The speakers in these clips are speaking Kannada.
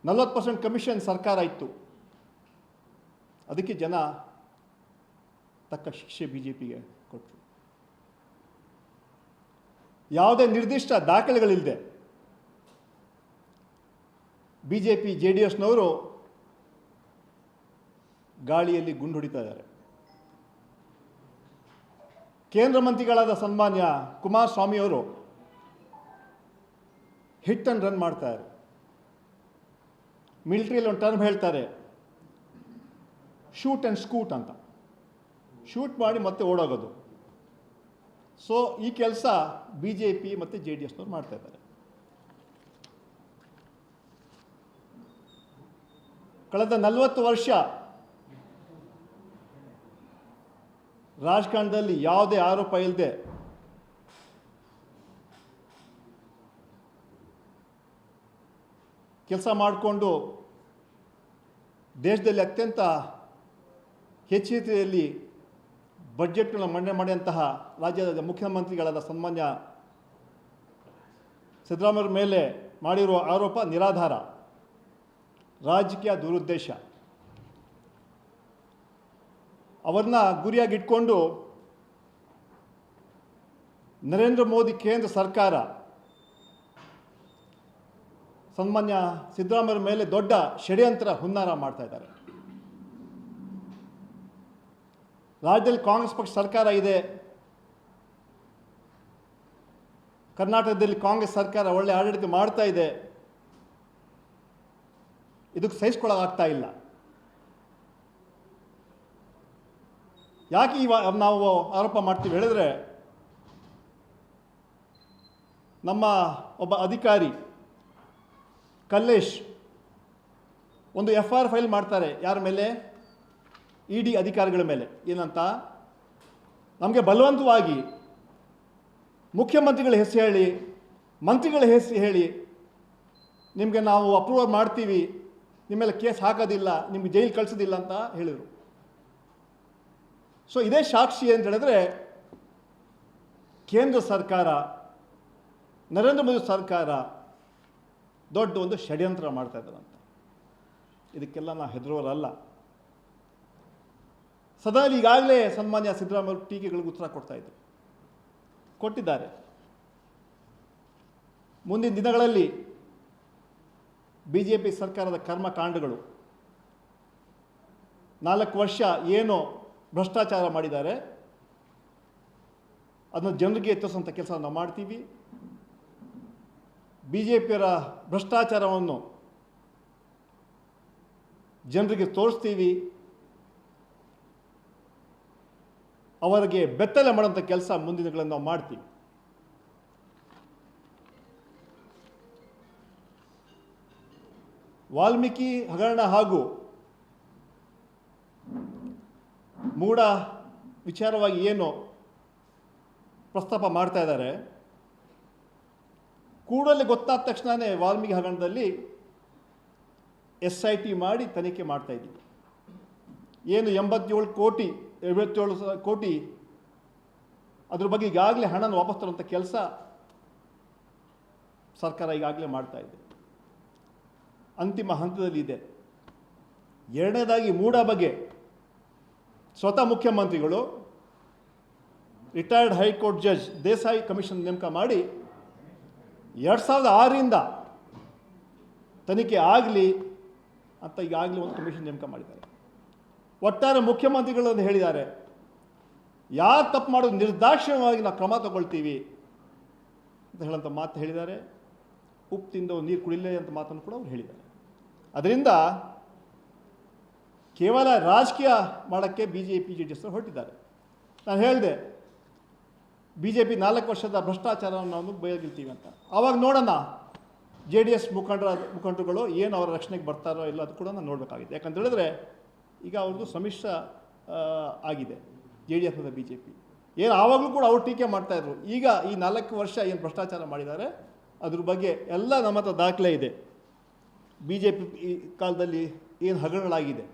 40% ಕಮಿಷನ್ ಸರ್ಕಾರ ಇತ್ತು. ಅದಕ್ಕೆ ಜನ ತಕ್ಕ ಶಿಕ್ಷೆ ಬಿ ಜೆ ಪಿಗೆ ಕೊಟ್ಟರು. ಯಾವುದೇ ನಿರ್ದಿಷ್ಟ ದಾಖಲೆಗಳಿಲ್ಲದೆ B J P J D ಎಸ್ನವರು ಗಾಳಿಯಲ್ಲಿ ಗುಂಡು ಹೊಡಿತಾ ಇದ್ದಾರೆ. ಕೇಂದ್ರ ಮಂತ್ರಿಗಳಾದ ಸನ್ಮಾನ್ಯ ಕುಮಾರಸ್ವಾಮಿಯವರು ಹಿಟ್ ಆ್ಯಂಡ್ ರನ್ ಮಾಡ್ತಾರೆ. ಮಿಲಿಟ್ರಿಯಲ್ಲಿ ಒಂದು ಟರ್ಮ್ ಹೇಳ್ತಾರೆ, ಶೂಟ್ ಆ್ಯಂಡ್ ಸ್ಕೂಟ್ ಅಂತ. ಶೂಟ್ ಮಾಡಿ ಮತ್ತೆ ಓಡೋಗೋದು. ಸೊ ಈ ಕೆಲಸ ಬಿ ಜೆ ಪಿ ಮತ್ತು ಜೆ ಡಿ ಎಸ್ನವ್ರು ಮಾಡ್ತಾ ಇದ್ದಾರೆ. ಕಳೆದ 40 ವರ್ಷ ರಾಜಕಾರಣದಲ್ಲಿ ಯಾವುದೇ ಆರೋಪ ಇಲ್ಲದೆ ಕೆಲಸ ಮಾಡಿಕೊಂಡು ದೇಶದಲ್ಲಿ ಅತ್ಯಂತ ಹೆಚ್ಚಿನಲ್ಲಿ ಬಜೆಟ್ಗಳನ್ನು ಮಂಡನೆ ಮಾಡಿದಂತಹ ರಾಜ್ಯದ ಮುಖ್ಯಮಂತ್ರಿಗಳಾದ ಸನ್ಮಾನ್ಯ ಸಿದ್ದರಾಮಯ್ಯ ಮೇಲೆ ಮಾಡಿರುವ ಆರೋಪ ನಿರಾಧಾರ, ರಾಜಕೀಯ ದುರುದ್ದೇಶ. ಅವರನ್ನ ಗುರಿಯಾಗಿಟ್ಕೊಂಡು ನರೇಂದ್ರ ಮೋದಿ ಕೇಂದ್ರ ಸರ್ಕಾರ ಸನ್ಮಾನ್ಯ ಸಿದ್ದರಾಮಯ್ಯ ಮೇಲೆ ದೊಡ್ಡ ಷಡ್ಯಂತ್ರ ಹುನ್ನಾರ ಮಾಡ್ತಾ ಇದ್ದಾರೆ. ರಾಜ್ಯದಲ್ಲಿ ಕಾಂಗ್ರೆಸ್ ಪಕ್ಷ ಸರ್ಕಾರ ಇದೆ. ಕರ್ನಾಟಕದಲ್ಲಿ ಕಾಂಗ್ರೆಸ್ ಸರ್ಕಾರ ಒಳ್ಳೆ ಆಡಳಿತ ಮಾಡ್ತಾ ಇದೆ. ಇದಕ್ಕೆ ಸಹಿಸ್ಕೊಳ್ಳೋಕ್ಕಾಗ್ತಾ ಇಲ್ಲ. ಯಾಕೆ ನಾವು ಆರೋಪ ಮಾಡ್ತೀವಿ ಹೇಳಿದ್ರೆ, ನಮ್ಮ ಒಬ್ಬ ಅಧಿಕಾರಿ ಕಲ್ಲೇಶ್ ಒಂದು FIR ಫೈಲ್ ಮಾಡ್ತಾರೆ. ಯಾರ ಮೇಲೆ? ED ಅಧಿಕಾರಿಗಳ ಮೇಲೆ. ಏನಂತ? ನಮಗೆ ಬಲವಂತವಾಗಿ ಮುಖ್ಯಮಂತ್ರಿಗಳ ಹೆಸರು ಹೇಳಿ, ಮಂತ್ರಿಗಳ ಹೆಸರು ಹೇಳಿ, ನಿಮಗೆ ನಾವು ಅಪ್ರೂವಲ್ ಮಾಡ್ತೀವಿ, ನಿಮ್ಮ ಮೇಲೆ ಕೇಸ್ ಹಾಕೋದಿಲ್ಲ, ನಿಮಗೆ ಜೈಲು ಕಳಿಸೋದಿಲ್ಲ ಅಂತ ಹೇಳಿದರು. ಸೊ ಇದೇ ಸಾಕ್ಷಿ ಅಂತ ಹೇಳಿದ್ರೆ, ಕೇಂದ್ರ ಸರ್ಕಾರ, ನರೇಂದ್ರ ಮೋದಿ ಸರ್ಕಾರ ದೊಡ್ಡ ಒಂದು ಷಡ್ಯಂತ್ರ ಮಾಡ್ತಾ ಇದ್ದಾರಂತ. ಇದಕ್ಕೆಲ್ಲ ನಾವು ಹೆದರೋರಲ್ಲ. ಸದಾ ಈಗಾಗಲೇ ಸನ್ಮಾನ್ಯ ಸಿದ್ದರಾಮಯ್ಯ ಟೀಕೆಗಳಿಗೆ ಉತ್ತರ ಕೊಟ್ಟಿದ್ದಾರೆ. ಮುಂದಿನ ದಿನಗಳಲ್ಲಿ ಬಿ ಜೆ ಪಿ ಸರ್ಕಾರದ ಕರ್ಮಕಾಂಡಗಳು, 4 ವರ್ಷ ಏನೋ ಭ್ರಷ್ಟಾಚಾರ ಮಾಡಿದ್ದಾರೆ, ಅದನ್ನು ಜನರಿಗೆ ಎತ್ತಿಸುವಂಥ ಕೆಲಸ ನಾವು ಮಾಡ್ತೀವಿ. ಬಿ ಜೆ ಪಿಯವರ ಭ್ರಷ್ಟಾಚಾರವನ್ನು ಜನರಿಗೆ ತೋರಿಸ್ತೀವಿ. ಅವರಿಗೆ ಬೆತ್ತಲೆ ಮಾಡುವಂಥ ಕೆಲಸ ಮುಂದಿನ ದಿನಗಳಲ್ಲಿ ನಾವು ಮಾಡ್ತೀವಿ. ವಾಲ್ಮೀಕಿ ಹಗರಣ ಹಾಗೂ ಮೂಢ ವಿಚಾರವಾಗಿ ಏನು ಪ್ರಸ್ತಾಪ ಮಾಡ್ತಾ ಇದ್ದಾರೆ, ಕೂಡಲೇ ಗೊತ್ತಾದ ತಕ್ಷಣವೇ ವಾಲ್ಮೀಕಿ ಹಗರಣದಲ್ಲಿ SIT ಮಾಡಿ ತನಿಖೆ ಮಾಡ್ತಾ ಇದ್ದೀವಿ. ಏನು 87 ಕೋಟಿ ಅದ್ರ ಬಗ್ಗೆ ಈಗಾಗಲೇ ಹಣನ ವಾಪಸ್ ತರುವಂಥ ಕೆಲಸ ಸರ್ಕಾರ ಈಗಾಗಲೇ ಮಾಡ್ತಾ ಇದೆ, ಅಂತಿಮ ಹಂತದಲ್ಲಿ ಇದೆ. ಎರಡನೇದಾಗಿ ಮೂಢ ಬಗ್ಗೆ ಸ್ವತಃ ಮುಖ್ಯಮಂತ್ರಿಗಳು retired high court judge Desai commission ನೇಮಕ ಮಾಡಿ 2006ರಿಂದ ತನಿಖೆ ಆಗಲಿ ಅಂತ ಈಗಾಗಲೇ ಒಂದು ಕಮಿಷನ್ ನೇಮಕ ಮಾಡಿದ್ದಾರೆ. ಒಟ್ಟಾರೆ ಮುಖ್ಯಮಂತ್ರಿಗಳನ್ನು ಹೇಳಿದ್ದಾರೆ, ಯಾರು ತಪ್ಪು ಮಾಡೋದು ನಿರ್ದಾಕ್ಷಿಣ್ಯವಾಗಿ ನಾವು ಕ್ರಮ ತಗೊಳ್ತೀವಿ ಅಂತ ಹೇಳೋಂಥ ಮಾತು ಹೇಳಿದ್ದಾರೆ. ಉಪ್ಪು ತಿಂದು ನೀರು ಕುಡಿಲೇ ಅಂತ ಮಾತನ್ನು ಕೂಡ ಅವ್ರು ಹೇಳಿದ್ದಾರೆ. ಅದರಿಂದ ಕೇವಲ ರಾಜಕೀಯ ಮಾಡೋಕ್ಕೆ BJP JDS ಹೊರಟಿದ್ದಾರೆ. ನಾನು ಹೇಳಿದೆ, BJP 4 ವರ್ಷದ ಭ್ರಷ್ಟಾಚಾರವನ್ನು ನಾವು ಬಯಗಿಲ್ತೀವಿ ಅಂತ. ಆವಾಗ ನೋಡೋಣ JDS ಮುಖಂಡರುಗಳು ಏನು ಅವರ ರಕ್ಷಣೆಗೆ ಬರ್ತಾರೋ ಇಲ್ಲ ಅದು ಕೂಡ ನಾನು ನೋಡಬೇಕಾಗಿದೆ. ಯಾಕಂತ ಹೇಳಿದ್ರೆ ಈಗ ಅವ್ರದ್ದು ಸಮ್ಮಿಶ್ರ ಆಗಿದೆ JDS ಮತ್ತು BJP. ಏನು ಆವಾಗಲೂ ಕೂಡ ಅವ್ರು ಟೀಕೆ ಮಾಡ್ತಾಯಿದ್ರು. ಈಗ ಈ 4 ವರ್ಷ ಏನು ಭ್ರಷ್ಟಾಚಾರ ಮಾಡಿದ್ದಾರೆ ಅದ್ರ ಬಗ್ಗೆ ಎಲ್ಲ ನಮ್ಮ ಹತ್ರ ದಾಖಲೆ ಇದೆ. BJP ಈ ಕಾಲದಲ್ಲಿ ಏನು ಹಗರಣಗಳಾಗಿದೆ,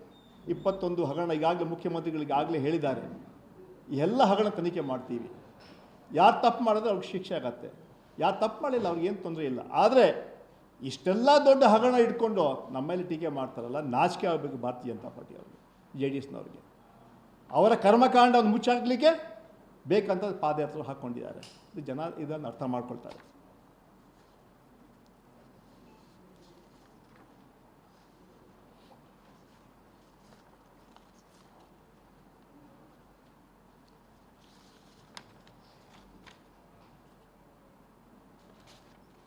21 ಹಗರಣ ಈಗಾಗಲೇ ಮುಖ್ಯಮಂತ್ರಿಗಳಿಗೆ ಆಗಲೇ ಹೇಳಿದ್ದಾರೆ. ಈ ಎಲ್ಲ ಹಗರಣ ತನಿಖೆ ಮಾಡ್ತೀವಿ. ಯಾರು ತಪ್ಪು ಮಾಡಿದ್ರೆ ಅವ್ರಿಗೆ ಶಿಕ್ಷೆ ಆಗತ್ತೆ, ಯಾರು ತಪ್ಪು ಮಾಡಿಲ್ಲ ಅವ್ರಿಗೆ ಏನು ತೊಂದರೆ ಇಲ್ಲ. ಆದರೆ ಇಷ್ಟೆಲ್ಲ ದೊಡ್ಡ ಹಗರಣ ಇಟ್ಕೊಂಡು ನಮ್ಮಲ್ಲಿ ಟೀಕೆ ಮಾಡ್ತಾರಲ್ಲ, ನಾಚಿಕೆ ಆಗಬೇಕು ಭಾರತೀಯ ಜನತಾ ಪಾರ್ಟಿ ಅವ್ರಿಗೆ, JDSನವ್ರಿಗೆ. ಅವರ ಕರ್ಮಕಾಂಡವನ್ನು ಮುಚ್ಚಾಕಲಿಕ್ಕೆ ಬೇಕಂತ ಪಾದಯಾತ್ರೆ ಹಾಕ್ಕೊಂಡಿದ್ದಾರೆ. ಇದು ಜನ ಇದನ್ನು ಅರ್ಥ ಮಾಡ್ಕೊಳ್ತಾರೆ.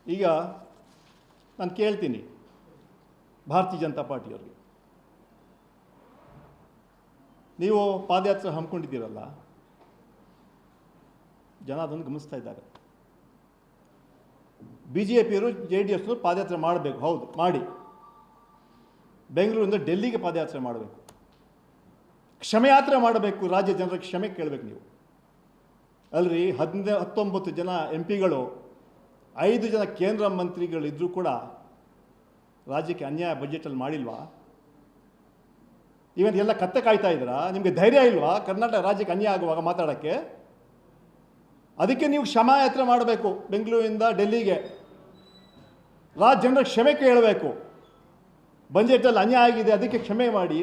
ಈಗ ನಾನು ಕೇಳ್ತೀನಿ ಭಾರತೀಯ ಜನತಾ ಪಾರ್ಟಿಯವ್ರಿಗೆ, ನೀವು ಪಾದಯಾತ್ರೆ ಹಮ್ಮಿಕೊಂಡಿದ್ದೀರಲ್ಲ, ಜನ ಅದನ್ನು ಗಮನಿಸ್ತಾ ಇದ್ದಾರೆ. BJPಯವರು JDSನವರು ಪಾದಯಾತ್ರೆ ಮಾಡಬೇಕು, ಹೌದು ಮಾಡಿ. ಬೆಂಗಳೂರಿಂದ ಡೆಲ್ಲಿಗೆ ಪಾದಯಾತ್ರೆ ಮಾಡಬೇಕು, ಕ್ಷಮೆಯಾತ್ರೆ ಮಾಡಬೇಕು, ರಾಜ್ಯ ಜನರ ಕ್ಷಮೆ ಕೇಳಬೇಕು ನೀವು. ಅಲ್ರಿ 19 ಜನ MP ಗಳು, 5 ಜನ ಕೇಂದ್ರ ಮಂತ್ರಿಗಳಿದ್ದರೂ ಕೂಡ ರಾಜ್ಯಕ್ಕೆ ಅನ್ಯಾಯ ಬಜೆಟಲ್ಲಿ ಮಾಡಿಲ್ವಾ? ಇವನ್ ಎಲ್ಲ ಕತ್ತೆ ಕಾಯ್ತಾ ಇದ್ದೀರಾ? ನಿಮಗೆ ಧೈರ್ಯ ಇಲ್ವಾ ಕರ್ನಾಟಕ ರಾಜ್ಯಕ್ಕೆ ಅನ್ಯಾಯ ಆಗುವಾಗ ಮಾತಾಡೋಕ್ಕೆ? ಅದಕ್ಕೆ ನೀವು ಕ್ಷಮಾಯಾತ್ರೆ ಮಾಡಬೇಕು. ಬೆಂಗಳೂರಿಂದ ಡೆಲ್ಲಿಗೆ ರಾಜ್ಯ ಜನರ ಕ್ಷಮೆ ಕೇಳಬೇಕು. ಬಜೆಟಲ್ಲಿ ಅನ್ಯಾಯ ಆಗಿದೆ, ಅದಕ್ಕೆ ಕ್ಷಮೆ ಮಾಡಿ.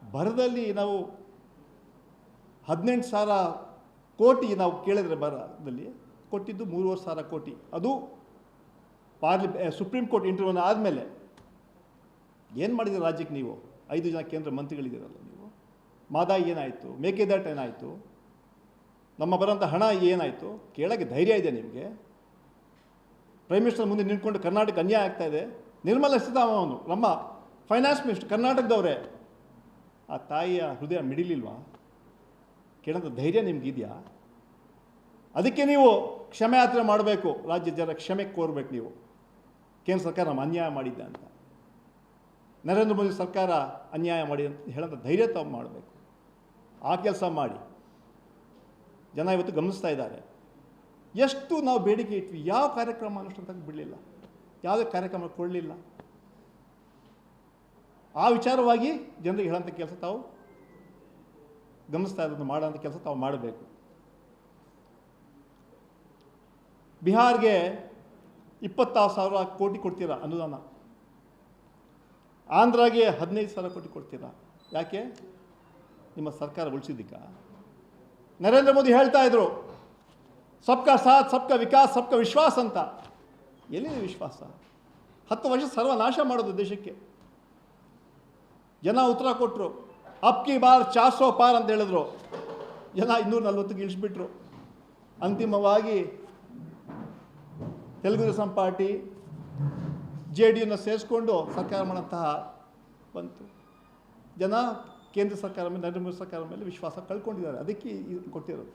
ಬರದಲ್ಲಿ ನಾವು 18,000 ಕೋಟಿ ನಾವು ಕೇಳಿದ್ರೆ ಬರದಲ್ಲಿ ಕೊಟ್ಟಿದ್ದು 3,500 ಕೋಟಿ. ಅದು ಸುಪ್ರೀಂ ಕೋರ್ಟ್ ಇಂಟರ್ವ್ಯೂನ ಆದಮೇಲೆ. ಏನು ಮಾಡಿದ್ದೀರಿ ರಾಜ್ಯಕ್ಕೆ ನೀವು? 5 ಜನ ಕೇಂದ್ರ ಮಂತ್ರಿಗಳಿದ್ದೀರಲ್ಲ ನೀವು. ಮಾದಾಯಿ ಏನಾಯಿತು? ಮೇಕೆದಾಟು ಏನಾಯಿತು? ನಮ್ಮ ಬರೋಂಥ ಹಣ ಏನಾಯಿತು? ಕೇಳೋಕ್ಕೆ ಧೈರ್ಯ ಇದೆ ನಿಮಗೆ? ಪ್ರೈಮ್ ಮಿನಿಸ್ಟರ್ ಮುಂದೆ ನಿಂತ್ಕೊಂಡು ಕರ್ನಾಟಕ ಅನ್ಯಾಯ ಆಗ್ತಾ ಇದೆ. ನಿರ್ಮಲಾ ಸೀತಾರಾಮನ್ ನಮ್ಮ ಫೈನಾನ್ಸ್ ಮಿನಿಸ್ಟರ್ ಕರ್ನಾಟಕದವರೇ. ಆ ತಾಯಿಯ ಹೃದಯ ಮಿಡಿಲಿಲ್ವಾ? ಕೇಳೋಂಥ ಧೈರ್ಯ ನಿಮಗಿದೆಯಾ? ಅದಕ್ಕೆ ನೀವು ಕ್ಷಮೆಯಾತ್ರೆ ಮಾಡಬೇಕು, ರಾಜ್ಯ ಜನರ ಕ್ಷಮೆ ಕೋರಬೇಕು ನೀವು. ಕೇಂದ್ರ ಸರ್ಕಾರ ನಮ್ಮ ಅನ್ಯಾಯ ಮಾಡಿದ್ದೆ ಅಂತ, ನರೇಂದ್ರ ಮೋದಿ ಸರ್ಕಾರ ಅನ್ಯಾಯ ಮಾಡಿ ಅಂತ ಹೇಳೋಂಥ ಧೈರ್ಯ ತಾವು ಮಾಡಬೇಕು. ಆ ಕೆಲಸ ಮಾಡಿ. ಜನ ಇವತ್ತು ಗಮನಿಸ್ತಾ ಇದ್ದಾರೆ. ಎಷ್ಟು ನಾವು ಬೇಡಿಕೆ ಇಟ್ವಿ, ಯಾವ ಕಾರ್ಯಕ್ರಮ ಅನುಷ್ಠಾನ ಬಿಡಲಿಲ್ಲ, ಯಾವುದೇ ಕಾರ್ಯಕ್ರಮ ಕೊಡಲಿಲ್ಲ. ಆ ವಿಚಾರವಾಗಿ ಜನರಿಗೆ ಹೇಳೋಂಥ ಕೆಲಸ ತಾವು ಗಮನಿಸ್ತಾ ಇರೋದನ್ನು ಮಾಡೋಂಥ ಕೆಲಸ ತಾವು ಮಾಡಬೇಕು. ಬಿಹಾರ್ಗೆ 26,000 ಕೋಟಿ ಕೊಡ್ತೀರಾ ಅನುದಾನ, ಆಂಧ್ರಾಗೆ 15,000 ಕೋಟಿ ಕೊಡ್ತೀರಾ. ಯಾಕೆ? ನಿಮ್ಮ ಸರ್ಕಾರ ಉಳಿಸಿದ್ದಕ್ಕ? ನರೇಂದ್ರ ಮೋದಿ ಹೇಳ್ತಾ ಇದ್ರು ಸಬ್ಕಾ ಸಾಥ್ ಸಬ್ಕಾ ವಿಕಾಸ್ ಸಬ್ಕಾ ವಿಶ್ವಾಸ್ ಅಂತ. ಎಲ್ಲಿದೆ ವಿಶ್ವಾಸ? 10 ವರ್ಷ ಸರ್ವನಾಶ ಮಾಡೋದು ದೇಶಕ್ಕೆ. ಜನ ಉತ್ತರ ಕೊಟ್ಟರು. ಅಬ್ಕಿ ಬಾರ್ 400 ಪಾರ್ ಅಂತ ಹೇಳಿದ್ರು. ಜನ 240ಗೆ ಇಳಿಸ್ಬಿಟ್ರು. ಅಂತಿಮವಾಗಿ ತೆಲುಗು ದೇಶಂ ಪಾರ್ಟಿ JDSನ ಸೇರಿಸ್ಕೊಂಡು ಸರ್ಕಾರ ಮಾಡೋಂತಹ ಬಂತು. ಜನ ಕೇಂದ್ರ ಸರ್ಕಾರ ಮೇಲೆ, ನರೇಂದ್ರ ಮೋದಿ ಸರ್ಕಾರ ಮೇಲೆ ವಿಶ್ವಾಸ ಕಳ್ಕೊಂಡಿದ್ದಾರೆ. ಅದಕ್ಕೆ ಕೊಟ್ಟಿರೋದು.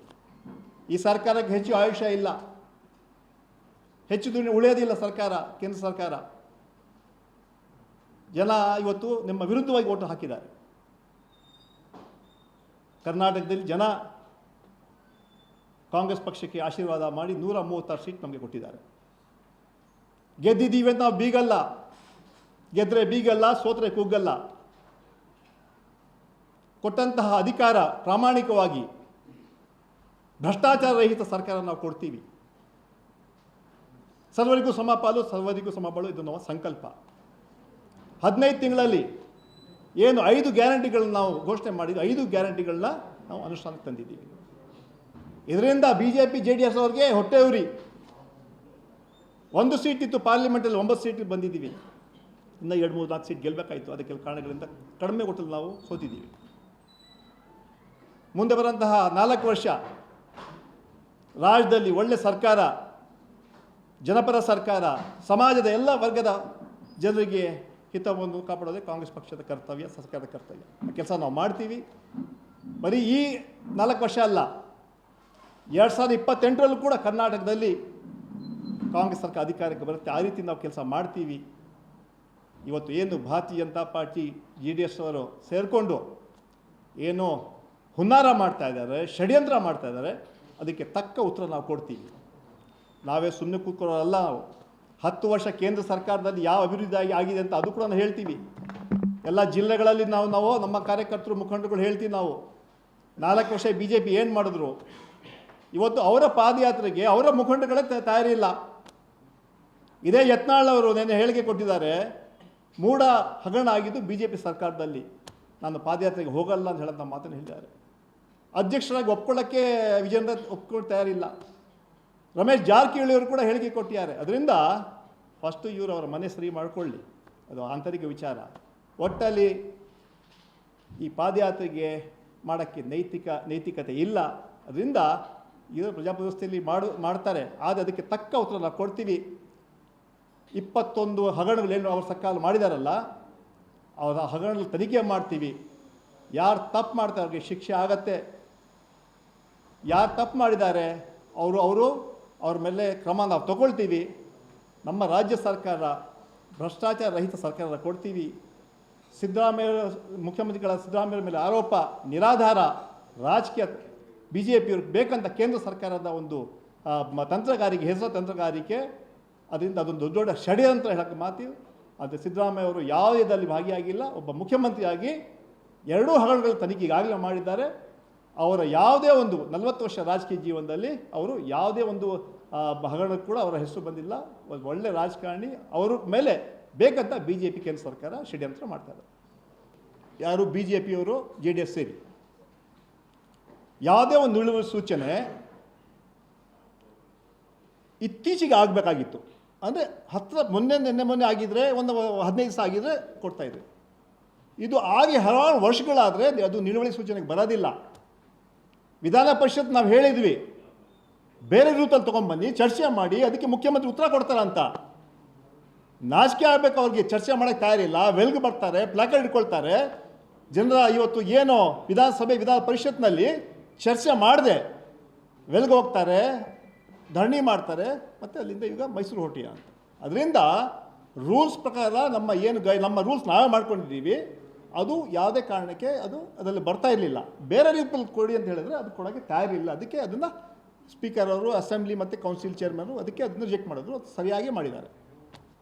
ಈ ಸರ್ಕಾರಕ್ಕೆ ಹೆಚ್ಚು ಆಯುಷ್ಯ ಇಲ್ಲ, ಹೆಚ್ಚು ದಿನ ಉಳಿಯೋದಿಲ್ಲ ಸರ್ಕಾರ, ಕೇಂದ್ರ ಸರ್ಕಾರ. ಜನ ಇವತ್ತು ನಿಮ್ಮ ವಿರುದ್ಧವಾಗಿ ಓಟು ಹಾಕಿದ್ದಾರೆ. ಕರ್ನಾಟಕದಲ್ಲಿ ಜನ ಕಾಂಗ್ರೆಸ್ ಪಕ್ಷಕ್ಕೆ ಆಶೀರ್ವಾದ ಮಾಡಿ 136 ಸೀಟ್ ನಮಗೆ ಕೊಟ್ಟಿದ್ದಾರೆ. ಗೆದ್ದಿದ್ದೀವಿ ಅಂತ ನಾವು ಬೀಗಲ್ಲ, ಗೆದ್ದರೆ ಬೀಗಲ್ಲ, ಸೋತ್ರೆ ಕುಗ್ಗಲ್ಲ. ಕೊಟ್ಟಂತಹ ಅಧಿಕಾರ ಪ್ರಾಮಾಣಿಕವಾಗಿ ಭ್ರಷ್ಟಾಚಾರ ರಹಿತ ಸರ್ಕಾರ ನಾವು ಕೊಡ್ತೀವಿ. ಸರ್ವರಿಗೂ ಸಮಪಾಲು, ಸರ್ವರಿಗೂ ಸಮಬಾಳು, ಇದು ನಮ್ಮ ಸಂಕಲ್ಪ. 15 ತಿಂಗಳಲ್ಲಿ ಏನು 5 ಗ್ಯಾರಂಟಿಗಳನ್ನ ನಾವು ಘೋಷಣೆ ಮಾಡಿದ್ವಿ, 5 ಗ್ಯಾರಂಟಿಗಳನ್ನ ನಾವು ಅನುಷ್ಠಾನಕ್ಕೆ ತಂದಿದ್ದೀವಿ. ಇದರಿಂದ BJP JDS ಅವ್ರಿಗೆ ಹೊಟ್ಟೆ ಉರಿ. 1 ಸೀಟ್ ಇತ್ತು ಪಾರ್ಲಿಮೆಂಟಲ್ಲಿ, 9 ಸೀಟ್ ಬಂದಿದ್ದೀವಿ. ಇನ್ನು 2-3-4 ಸೀಟ್ ಗೆಲ್ಲಬೇಕಾಯಿತು. ಅದಕ್ಕೆ ಕೆಲವು ಕಾರಣಗಳಿಂದ ಕಡಿಮೆ ಒಟ್ಟಲ್ಲಿ ನಾವು ಸೋತಿದ್ದೀವಿ. ಮುಂದೆ ಬರೋಂತಹ 4 ವರ್ಷ ರಾಜ್ಯದಲ್ಲಿ ಒಳ್ಳೆ ಸರ್ಕಾರ, ಜನಪರ ಸರ್ಕಾರ, ಸಮಾಜದ ಎಲ್ಲ ವರ್ಗದ ಜನರಿಗೆ ಹಿತವನ್ನು ಕಾಪಾಡೋದೇ ಕಾಂಗ್ರೆಸ್ ಪಕ್ಷದ ಕರ್ತವ್ಯ, ಸರ್ಕಾರದ ಕರ್ತವ್ಯ. ಆ ಕೆಲಸ ನಾವು ಮಾಡ್ತೀವಿ. ಬರೀ ಈ 4 ವರ್ಷ ಅಲ್ಲ, 2028ರಲ್ಲೂ ಕೂಡ ಕರ್ನಾಟಕದಲ್ಲಿ ಕಾಂಗ್ರೆಸ್ ಸರ್ಕಾರ ಅಧಿಕಾರಕ್ಕೆ ಬರುತ್ತೆ. ಆ ರೀತಿ ನಾವು ಕೆಲಸ ಮಾಡ್ತೀವಿ. ಇವತ್ತು ಏನು ಭಾರತೀಯ ಜನತಾ ಪಾರ್ಟಿ JDS ಅವರು ಸೇರಿಕೊಂಡು ಏನು ಹುನ್ನಾರ ಮಾಡ್ತಾ ಇದ್ದಾರೆ, ಷಡ್ಯಂತ್ರ ಮಾಡ್ತಾ ಇದ್ದಾರೆ, ಅದಕ್ಕೆ ತಕ್ಕ ಉತ್ತರ ನಾವು ಕೊಡ್ತೀವಿ. ನಾವೇ ಸುಮ್ಮನೆ ಕೂತ್ಕೊಳ್ಳೋಲ್ಲ. ನಾವು 10 ವರ್ಷ ಕೇಂದ್ರ ಸರ್ಕಾರದಲ್ಲಿ ಯಾವ ಅಭಿವೃದ್ಧಿ ಆಗಿದೆ ಅಂತ ಅದು ಕೂಡ ನಾವು ಹೇಳ್ತೀವಿ. ಎಲ್ಲ ಜಿಲ್ಲೆಗಳಲ್ಲಿ ನಾವು ನಮ್ಮ ಕಾರ್ಯಕರ್ತರು, ಮುಖಂಡರುಗಳು ಹೇಳ್ತೀವಿ. ನಾವು 4 ವರ್ಷ BJP ಏನು ಮಾಡಿದ್ರು, ಇವತ್ತು ಅವರ ಪಾದಯಾತ್ರೆಗೆ ಅವರ ಮುಖಂಡಗಳೇ ತಯಾರಿಲ್ಲ. ಇದೇ ಯತ್ನಾಳ್ ಅವರು ನೆನ್ನೆ ಹೇಳಿಕೆ ಕೊಟ್ಟಿದ್ದಾರೆ, ಮೂಢ ಹಗರಣ ಆಗಿದ್ದು ಬಿ ಜೆ ಪಿ ಸರ್ಕಾರದಲ್ಲಿ, ನಾನು ಪಾದಯಾತ್ರೆಗೆ ಹೋಗಲ್ಲ ಅಂತ ಹೇಳೋಂಥ ಮಾತನ್ನು ಹೇಳಿದ್ದಾರೆ. ಅಧ್ಯಕ್ಷರಾಗಿ ಒಪ್ಕೊಳ್ಳೋಕ್ಕೆ ವಿಜೇಂದ್ರ ಒಪ್ಕೊಂಡು ತಯಾರಿಲ್ಲ. ರಮೇಶ್ ಜಾರಕಿಹೊಳಿ ಅವರು ಕೂಡ ಹೇಳಿಕೆ ಕೊಟ್ಟಿದ್ದಾರೆ. ಅದರಿಂದ ಫಸ್ಟು ಇವರು ಅವರ ಮನೆ ಸರಿ ಮಾಡಿಕೊಳ್ಳಿ, ಅದು ಆಂತರಿಕ ವಿಚಾರ. ಒಟ್ಟಲ್ಲಿ ಈ ಪಾದಯಾತ್ರೆಗೆ ಮಾಡೋಕ್ಕೆ ನೈತಿಕತೆ ಇಲ್ಲ. ಅದರಿಂದ ಇವರು ಪ್ರಜಾಪ್ರಭುತ್ವದಲ್ಲಿ ಮಾಡ್ತಾರೆ, ಆದರೆ ಅದಕ್ಕೆ ತಕ್ಕ ಉತ್ತರ ನಾವು ಕೊಡ್ತೀವಿ. 21 ಹಗರಣಗಳೇನು ಅವ್ರ ಸರ್ಕಾರ ಮಾಡಿದಾರಲ್ಲ, ಅವರ ಹಗರಣಗಳು ತನಿಖೆ ಮಾಡ್ತೀವಿ. ಯಾರು ತಪ್ಪು ಮಾಡ್ತಾರೆ ಅವ್ರಿಗೆ ಶಿಕ್ಷೆ ಆಗತ್ತೆ. ಯಾರು ತಪ್ಪು ಮಾಡಿದ್ದಾರೆ ಅವ್ರ ಮೇಲೆ ಕ್ರಮ ನಾವು ತಗೊಳ್ತೀವಿ. ನಮ್ಮ ರಾಜ್ಯ ಸರ್ಕಾರ ಭ್ರಷ್ಟಾಚಾರ ರಹಿತ ಸರ್ಕಾರ ಕೊಡ್ತೀವಿ. ಮುಖ್ಯಮಂತ್ರಿಗಳ ಸಿದ್ದರಾಮಯ್ಯ ಮೇಲೆ ಆರೋಪ ನಿರಾಧಾರ ರಾಜಕೀಯ ಬಿ ಜೆ ಪಿಯವ್ರಿಗೆ ಬೇಕಂತ ಕೇಂದ್ರ ಸರ್ಕಾರದ ಒಂದು ತಂತ್ರಗಾರಿಕೆ, ಹೆಸರು ತಂತ್ರಗಾರಿಕೆ. ಅದರಿಂದ ಅದೊಂದು ದೊಡ್ಡ ಷಡ್ಯಂತ್ರ ಹೇಳೋಕ್ಕೆ ಮಾತು. ಆದರೆ ಸಿದ್ದರಾಮಯ್ಯ ಅವರು ಯಾವುದರಲ್ಲಿ ಭಾಗಿಯಾಗಿಲ್ಲ. ಒಬ್ಬ ಮುಖ್ಯಮಂತ್ರಿಯಾಗಿ 2 ಹಗರಣಗಳ ತನಿಖೆ ಈಗಾಗಲೇ ಮಾಡಿದ್ದಾರೆ. ಅವರ ಯಾವುದೇ ಒಂದು 40 ವರ್ಷ ರಾಜಕೀಯ ಜೀವನದಲ್ಲಿ ಅವರು ಯಾವುದೇ ಒಂದು ಹಗರಣಕ್ಕೂ ಕೂಡ ಅವರ ಹೆಸರು ಬಂದಿಲ್ಲ. ಒಂದು ಒಳ್ಳೆ ರಾಜಕಾರಣಿ. ಅವರ ಮೇಲೆ ಬೇಕಂತ ಬಿ ಜೆ ಪಿ ಕೇಂದ್ರ ಸರ್ಕಾರ ಷಡ್ಯಂತ್ರ ಮಾಡ್ತಾರೆ. ಯಾರು ಬಿ ಜೆ ಪಿಯವರು JDS ಸೇರಿ ಯಾವುದೇ ಒಂದು ನಿಲುವು ಸೂಚನೆ ಇತ್ತೀಚೆಗೆ ಆಗಬೇಕಾಗಿತ್ತು. ಅಂದರೆ ಮೊನ್ನೆ ಆಗಿದ್ದರೆ ಒಂದು 15 ದಿವಸ ಆಗಿದ್ದರೆ ಕೊಡ್ತಾಯಿದ್ರು. ಇದು ಆಗಿ ಹಲವಾರು ವರ್ಷಗಳಾದರೆ ಅದು ನಿಲುವಳಿ ಸೂಚನೆಗೆ ಬರೋದಿಲ್ಲ. ವಿಧಾನ ಪರಿಷತ್ ನಾವು ಹೇಳಿದ್ವಿ, ಬೇರೆ ರೂಪದಲ್ಲಿ ತೊಗೊಂಡ್ಬನ್ನಿ, ಚರ್ಚೆ ಮಾಡಿ, ಅದಕ್ಕೆ ಮುಖ್ಯಮಂತ್ರಿ ಉತ್ತರ ಕೊಡ್ತಾರಂತ. ನಾಚಿಕೆ ಆಗಬೇಕು ಅವ್ರಿಗೆ. ಚರ್ಚೆ ಮಾಡೋಕ್ಕೆ ತಯಾರಿಲ್ಲ. ವೆಲ್ಗೆ ಬರ್ತಾರೆ, ಪ್ಲಾಕಾರ್ಡ್ ಇಟ್ಕೊಳ್ತಾರೆ. ಜನರ ಇವತ್ತು ಏನು ವಿಧಾನ ಪರಿಷತ್ನಲ್ಲಿ ಚರ್ಚೆ ಮಾಡದೆ ವೆಲ್ಗೆ ಹೋಗ್ತಾರೆ, ಧರಣಿ ಮಾಡ್ತಾರೆ, ಮತ್ತು ಅಲ್ಲಿಂದ ಈಗ ಮೈಸೂರು ಹೊರಟಿಯ ಅಂತ. ಅದರಿಂದ ರೂಲ್ಸ್ ಪ್ರಕಾರ ನಮ್ಮ ರೂಲ್ಸ್ ನಾವೇ ಮಾಡ್ಕೊಂಡಿದ್ದೀವಿ. ಅದು ಯಾವುದೇ ಕಾರಣಕ್ಕೆ ಅದರಲ್ಲಿ ಬರ್ತಾ ಇರಲಿಲ್ಲ. ಬೇರೆ ರೀತಿಯಲ್ಲಿ ಕೊಡಿ ಅಂತ ಹೇಳಿದ್ರೆ ಅದು ಕೊಡೋಕ್ಕೆ ತಯಾರಿಲ್ಲ. ಅದಕ್ಕೆ ಅದನ್ನು ಸ್ಪೀಕರ್ ಅವರು, ಅಸೆಂಬ್ಲಿ ಮತ್ತು ಕೌನ್ಸಿಲ್ ಚೇರ್ಮನ್ ಅದಕ್ಕೆ ಅದನ್ನು ರಿಜೆಕ್ಟ್ ಮಾಡಿದ್ರು. ಅದು ಸರಿಯಾಗಿ ಮಾಡಿದ್ದಾರೆ.